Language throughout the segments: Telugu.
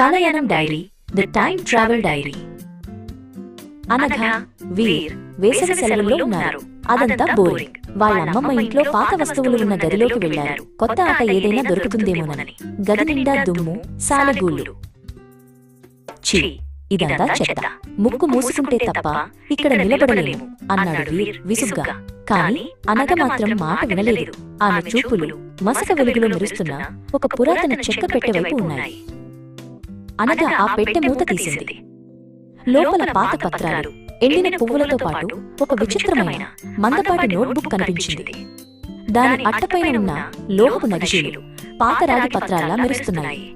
కాలయానం diary, the time travel diary. అనగా వీర్ వేసవి సెలవుల్లో ఉన్నారు. అదంతా బోరింగ్. వాళ్ళ అమ్మమ్మ ఇంట్లో పాత వస్తువులు ఉన్న గదిలోకి వెళ్లారు. కొత్త ఆట ఏదైనా దొరుకుతుందేమోనని. గది నిండా దుమ్ము, సాలెగూళ్లు. ఛీ, ఇదంతా చెత్త. ముక్కు మూసుకుంటే తప్ప ఇక్కడ నిలబడలేము అన్నాడు వీర్ విసుగ్గా. కాని అనగ మాత్రం మాట వినలేదు. ఆమె చూపులు మసక వెలుగులో మెరుస్తున్న ఒక పురాతన చెక్క పెట్టె వైపు ఉన్నాయి. అనగ ఆ పెట్టె మూత తీసింది. లోపల పాత పత్రాలు, ఎండిన పువ్వులతో పాటు ఒక విచిత్రమైన మందపాటి నోట్బుక్ కనిపించింది. దాని అట్టపైన ఉన్న లోహపు నగిషీలు పాత రాగి పత్రాల్లా మెరుస్తున్నాయి.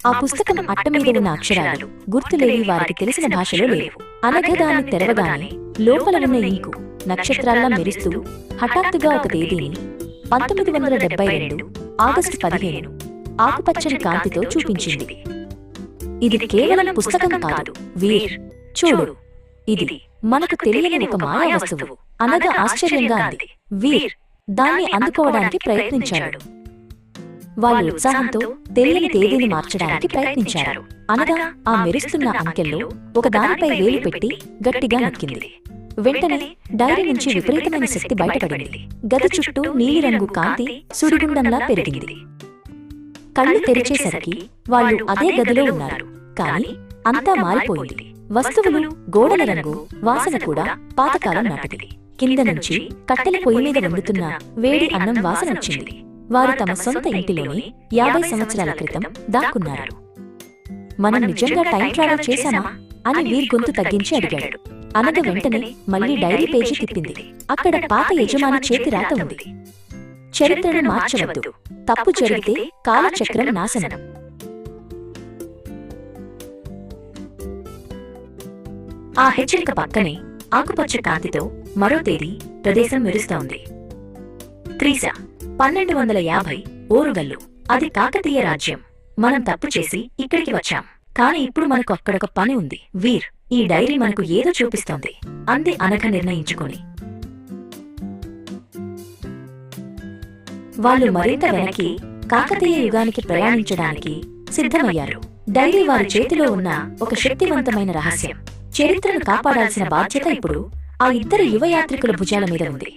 ఆ పుస్తకం అట్ట మీద ఉన్న అక్షరాలు గుర్తులేవి, వారికి తెలిసిన భాషలో లేవు. అనగ దాన్ని తెరవగానే లోపల ఉన్న ఇంకు నక్షత్రాల్లా మెరుస్తూ హఠాత్తుగా ఒక తేదీని 1972 ఆగస్టు 15 ఆకుపచ్చని కాంతితో చూపించింది. ఇది కేవలం పుస్తకం కాదు వీర్, చూడు, ఇది మనకు తెలియని ఒక మాయా వస్తువు. అనగ ఆశ్చర్యంగా అంది. వీర్ దాన్ని అందుకోవడానికి ప్రయత్నించాడు. వాళ్ళు ఉత్సాహంతో తెలియని తేదీని మార్చడానికి ప్రయత్నించారు. అనగా ఆ మెరుస్తున్న అంకెల్లో ఒక దానిపై వేలు పెట్టి గట్టిగా నొక్కింది. వెంటనే డైరీ నుంచి విపరీతమైన శక్తి బయటపడింది. గది చుట్టూ నీలిరంగు కాంతి సుడిగుండంలా పెరిగింది. కళ్ళు తెరిచేసరికి వాళ్ళు అదే గదిలో ఉన్నారు. కాని అంతా మారిపోయింది. వస్తువులు, గోడల రంగు, వాసన కూడా పాతకాలం నాటిది. కింద నుంచి కట్టెల పొయ్యి మీద వండుతున్న వేడి అన్నం వాసన వచ్చింది. వారు తమ సొంత ఇంటిలోనే 50 సంవత్సరాల క్రితం దాక్కున్నారు. మనం నిజంగా టైం ట్రావెల్ చేశామా అని వీర్ గొంతు తగ్గించి అడిగాడు. అనగ వెంటనే మళ్లీ డైరీ పేజీ తిప్పింది. అక్కడ పాత యజమాని చేతి రాత ఉంది. చరిత్రను మార్చవద్దు, తప్పు జరిగితే కాలచక్రం నాశనం. ఆ హెచ్చరిక పక్కనే ఆకుపచ్చ కాంతితో మరో తేదీ, ప్రదేశం మెరుస్తోంది. క్రీశ 1250 ఓరుగల్లు. అది కాకతీయ రాజ్యం. మనం తప్పు చేసి ఇక్కడికి వచ్చాం. కాని ఇప్పుడు మనకు అక్కడొక పని ఉంది. వీర్, ఈ డైరీ మనకు ఏదో చూపిస్తోంది అంది అనఘ నిర్ణయించుకొని. వాళ్ళు మరింత వెనక్కి కాకతీయ యుగానికి ప్రయాణించడానికి సిద్ధమయ్యారు. డైరీ వారి చేతిలో ఉన్న ఒక శక్తివంతమైన రహస్యం. చరిత్రను కాపాడాల్సిన బాధ్యత ఇప్పుడు ఆ ఇద్దరు యువయాత్రికుల భుజాల మీద ఉంది.